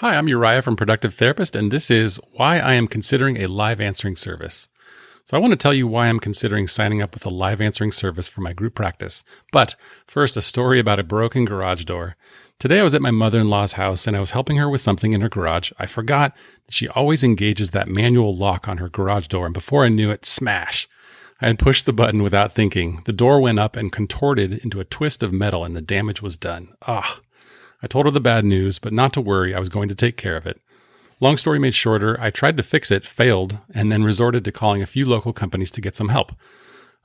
Hi, I'm Uriah from Productive Therapist, and this is why I am considering a live answering service. So I want to tell you why I'm considering signing up with a live answering service for my group practice. But first, a story about a broken garage door. Today I was at my mother-in-law's house and I was helping her with something in her garage. I forgot that she always engages that manual lock on her garage door, and before I knew it, smash! I had pushed the button without thinking. The door went up and contorted into a twist of metal and the damage was done. I told her the bad news, but not to worry, I was going to take care of it. Long story made shorter, I tried to fix it, failed, and then resorted to calling a few local companies to get some help.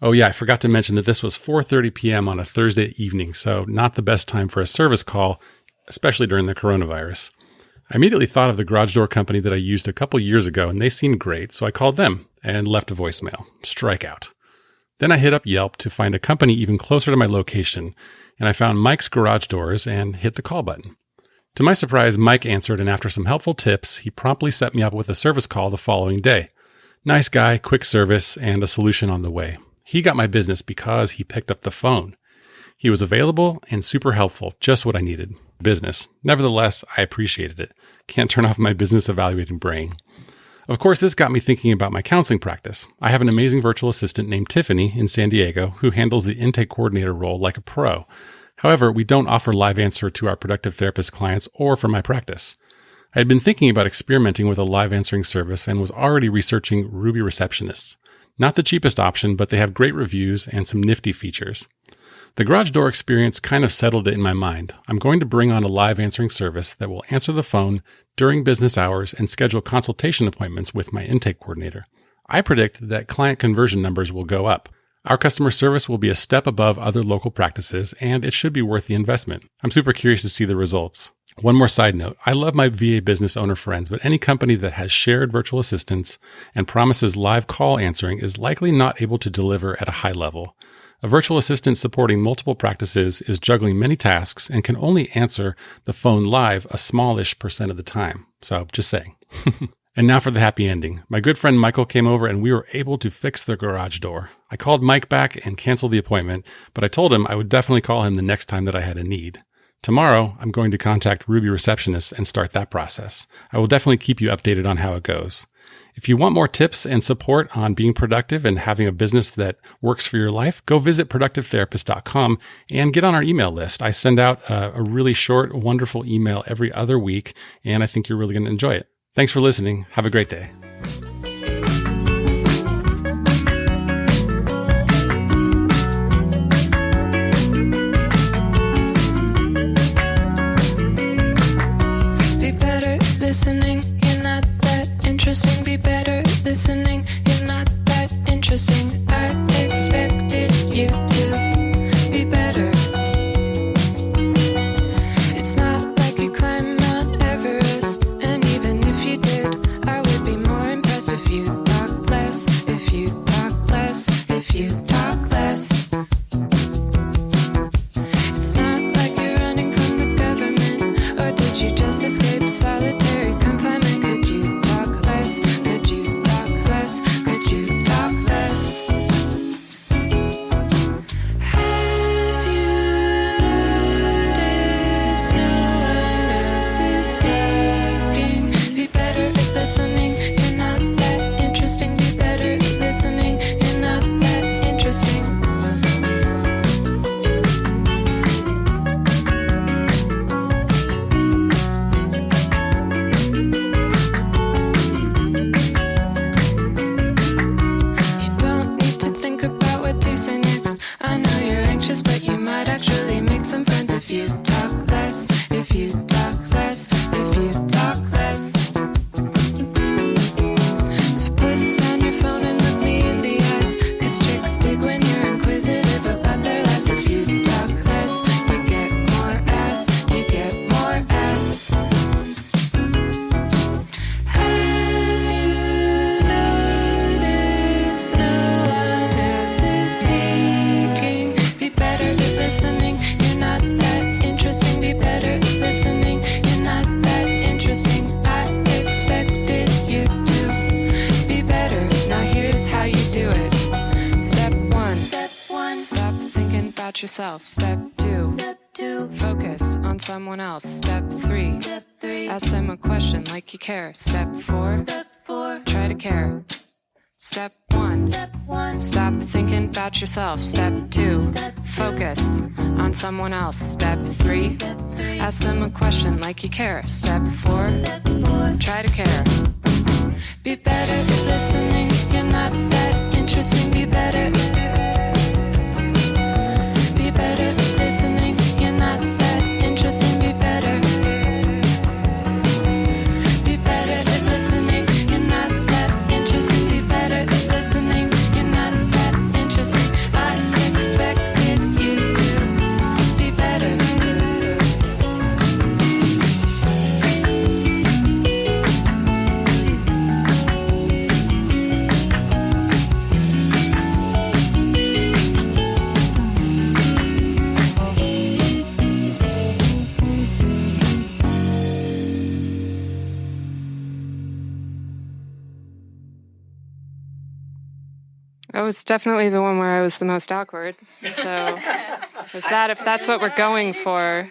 Oh yeah, I forgot to mention that this was 4:30 p.m. on a Thursday evening, so not the best time for a service call, especially during the coronavirus. I immediately thought of the garage door company that I used a couple years ago, and they seemed great, so I called them and left a voicemail. Strikeout. Then I hit up Yelp to find a company even closer to my location, and I found Mike's Garage Doors and hit the call button. To my surprise, Mike answered, and after some helpful tips, he promptly set me up with a service call the following day. Nice guy, quick service, and a solution on the way. He got my business because he picked up the phone. He was available and super helpful, just what I needed. Business. Nevertheless, I appreciated it. Can't turn off my business evaluating brain. Of course, this got me thinking about my counseling practice. I have an amazing virtual assistant named Tiffany in San Diego who handles the intake coordinator role like a pro. However, we don't offer live answer to our Productive Therapist clients or for my practice. I had been thinking about experimenting with a live answering service and was already researching Ruby receptionists. Not the cheapest option, but they have great reviews and some nifty features. The garage door experience kind of settled it in my mind. I'm going to bring on a live answering service that will answer the phone during business hours and schedule consultation appointments with my intake coordinator. I predict that client conversion numbers will go up. Our customer service will be a step above other local practices, and it should be worth the investment. I'm super curious to see the results. One more side note. I love my VA business owner friends, but any company that has shared virtual assistants and promises live call answering is likely not able to deliver at a high level. A virtual assistant supporting multiple practices is juggling many tasks and can only answer the phone live a smallish % of the time. So just saying. And now for the happy ending. My good friend Michael came over and we were able to fix the garage door. I called Mike back and canceled the appointment, but I told him I would definitely call him the next time that I had a need. Tomorrow, I'm going to contact Ruby receptionists and start that process. I will definitely keep you updated on how it goes. If you want more tips and support on being productive and having a business that works for your life, go visit productivetherapist.com and get on our email list. I send out a really short, wonderful email every other week, and I think you're really going to enjoy it. Thanks for listening. Have a great day. Be better listening. You're not that interesting. Be better listening. You're not that interesting. I expected you to be better. It's not like you climb Mount Everest, and even if you did, I would be more impressed if you talk less, if you talk less, if you talk less. It's not like you're running from the government, or did you just escape solitary confinement? Could you talk less? Could you talk less? Could you talk less? Have you noticed no one else is speaking? Be better at listening. You're not that interesting. Be better at listening. You're not that interesting. You don't need to think about what to say next. I know you're anxious, but you might actually make some friends if you talk less, if you talk less, if you talk less. So put down your phone and look me in the eyes, 'cause chicks dig when you're inquisitive about their lives. If you talk less, you get more ass, you get more ass. Have you noticed no one else is speaking? Be better at listening. You're not that interesting. Be better at listening. You're not that interesting. I expected you to be better. Now here's how you do it. Step one. Stop thinking about yourself. Step two. Focus on someone else. Step 3. Ask them a question like you care. Step 4. Try to care. Step 1. Stop thinking about yourself. Step 2. Focus on someone else. Step 3. Ask them a question like you care. Step 4. Try to care. Be better at listening. You're not that interesting. Be better. Be better at listening. You're not that interesting. Be better. Be better at listening. You're not that interesting. Be better at listening. You're not that interesting. I expected you to be better. That was definitely the one where I was the most awkward. So there's that, if that's what we're going for.